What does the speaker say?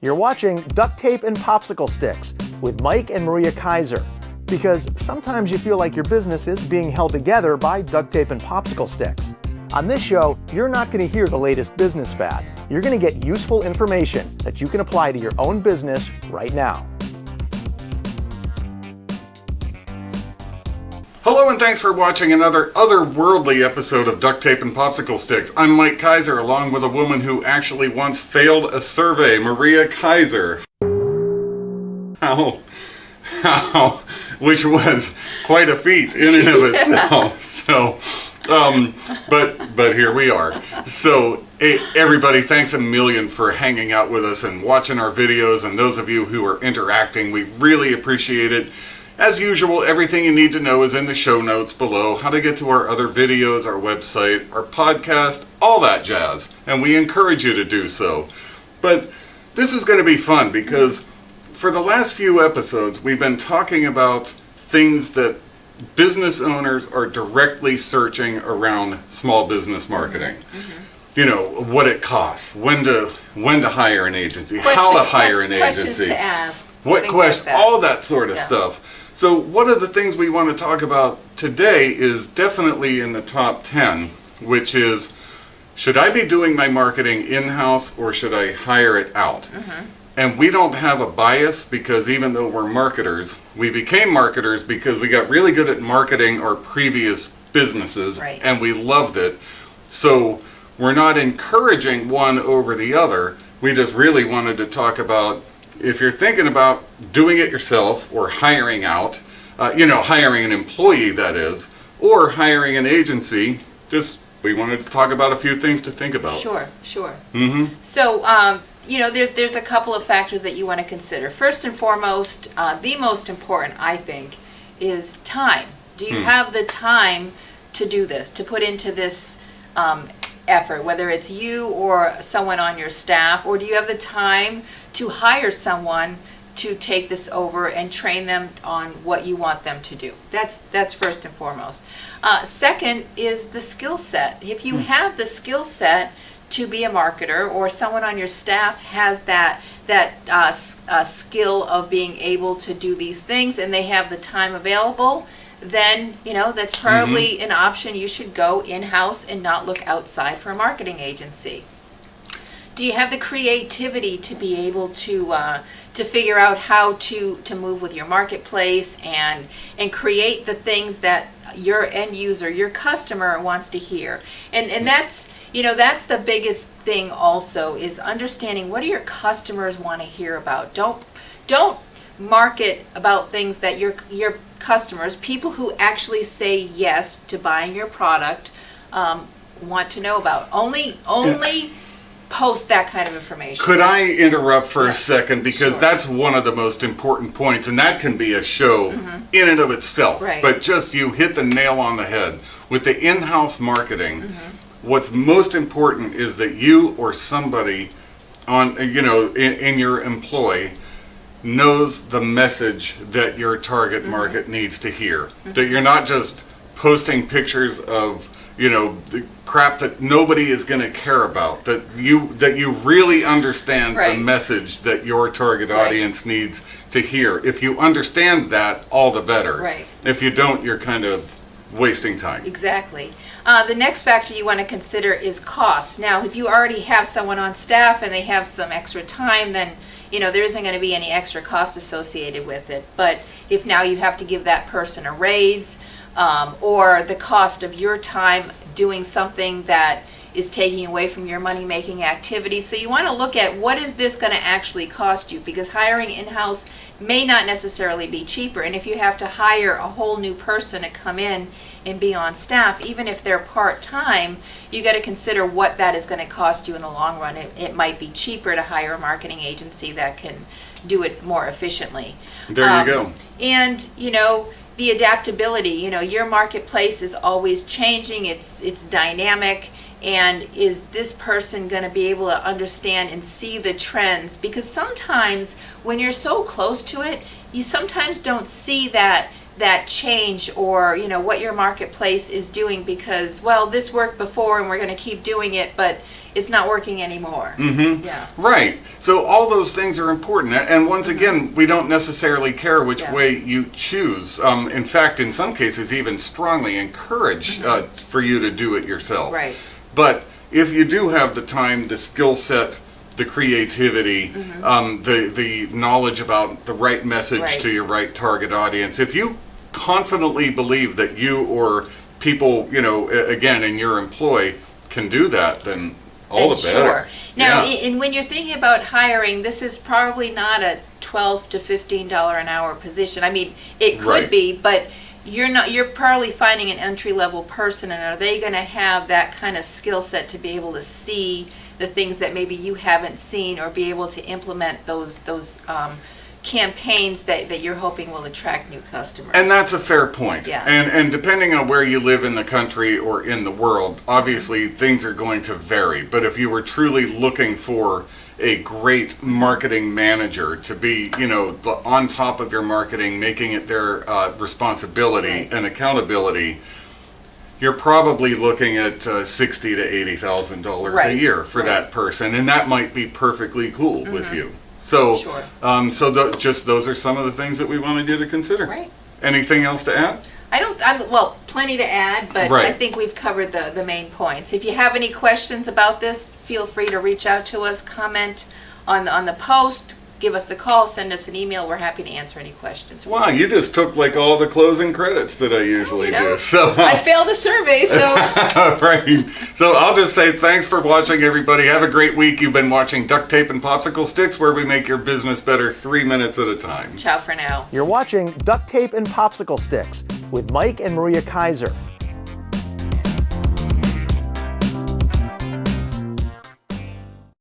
You're watching Duct Tape and Popsicle Sticks with Mike and Maria Keiser. Because sometimes you feel like your business is being held together by duct tape and popsicle sticks. On this show, you're not going to hear the latest business fad. You're going to get useful information that you can apply to your own business right now. Hello and thanks for watching another otherworldly episode of Duct Tape and Popsicle Sticks. I'm Mike Keiser, along with a woman who actually once failed a survey, Maria Keiser. Which was quite a feat in and of itself. But here we are. So everybody, thanks a million for hanging out with us and watching our videos, and those of you who are interacting, we really appreciate it. As usual, everything you need to know is in the show notes below, how to get to our other videos, our website, our podcast, all that jazz, and we encourage you to do so. But this is going to be fun because for the last few episodes, we've been talking about things that business owners are directly searching around small business marketing. You know, what it costs, when to hire an agency, how to hire an agency, questions to ask, what questions, like all that sort of stuff. So one of the things we want to talk about today is definitely in the top 10, which is, should I be doing my marketing in-house or should I hire it out? And we don't have a bias because even though we're marketers, we became marketers because we got really good at marketing our previous businesses, and we loved it. So we're not encouraging one over the other. We just really wanted to talk about if you're thinking about doing it yourself or hiring out, hiring an employee, that is, or hiring an agency, we wanted to talk about a few things to think about. Sure. So, there's a couple of factors that you want to consider. First and foremost, the most important, I think, is time. Do you have the time to do this, to put into this effort, whether it's you or someone on your staff, or do you have the time to hire someone to take this over and train them on what you want them to do? That's first and foremost. Second is the skill set. If you have the skill set to be a marketer, or someone on your staff has that skill of being able to do these things, and they have the time available, then that's probably an option. You should go in-house and not look outside for a marketing agency. Do you have the creativity to be able to figure out how to move with your marketplace and create the things that your end user, your customer wants to hear? And that's the biggest thing also, is understanding what do your customers want to hear about. Don't market about things that your customers, people who actually say yes to buying your product, want to know about. Only post that kind of information. Could I interrupt for a second? Because that's one of the most important points, and that can be a show in and of itself. But just you hit the nail on the head. With the in-house marketing, what's most important is that you or somebody in your employ knows the message that your target market needs to hear. That you're not just posting pictures of the crap that nobody is going to care about. That you really understand the message that your target audience needs to hear. If you understand that, all the better. If you don't, you're kind of wasting time. Exactly. The next factor you want to consider is cost. Now, if you already have someone on staff and they have some extra time, then there isn't going to be any extra cost associated with it. But if now you have to give that person a raise, or the cost of your time doing something that is taking away from your money-making activity. So you want to look at what is this going to actually cost you, because hiring in-house may not necessarily be cheaper. And if you have to hire a whole new person to come in and be on staff, even if they're part-time, you got to consider what that is going to cost you in the long run. It might be cheaper to hire a marketing agency that can do it more efficiently. There you go. And the adaptability, your marketplace is always changing, it's dynamic, and is this person going to be able to understand and see the trends? Because sometimes when you're so close to it, you sometimes don't see that that change, or what your marketplace is doing, because well, this worked before and we're going to keep doing it, but it's not working anymore. Mm-hmm. Yeah. Right. So all those things are important. And once again, we don't necessarily care which way you choose. In fact, in some cases, even strongly encourage for you to do it yourself. Right. But if you do have the time, the skill set, the creativity, the knowledge about the right message to your right target audience, if you confidently believe that you or people, again, in your employ can do that, then all the better. Sure. Now, and when you're thinking about hiring, this is probably not a $12 to $15 an hour position. I mean, it could be, but you're probably finding an entry-level person, and are they going to have that kind of skill set to be able to see the things that maybe you haven't seen, or be able to implement those campaigns that you're hoping will attract new customers. And that's a fair point. Yeah. And depending on where you live in the country or in the world, obviously things are going to vary. But if you were truly looking for a great marketing manager to be, on top of your marketing, making it their responsibility and accountability, you're probably looking at $60,000 to $80,000 a year for that person, and that might be perfectly cool with you. So, just those are some of the things that we wanted you to consider. Right. Anything else to add? Well, plenty to add, but I think we've covered the main points. If you have any questions about this, feel free to reach out to us, comment on the post, give us a call, send us an email. We're happy to answer any questions. Wow, you just took like all the closing credits that I usually do. So I failed a survey, so. Right. So I'll just say thanks for watching, everybody. Have a great week. You've been watching Duct Tape and Popsicle Sticks, where we make your business better 3 minutes at a time. Ciao for now. You're watching Duct Tape and Popsicle Sticks with Mike and Maria Keiser.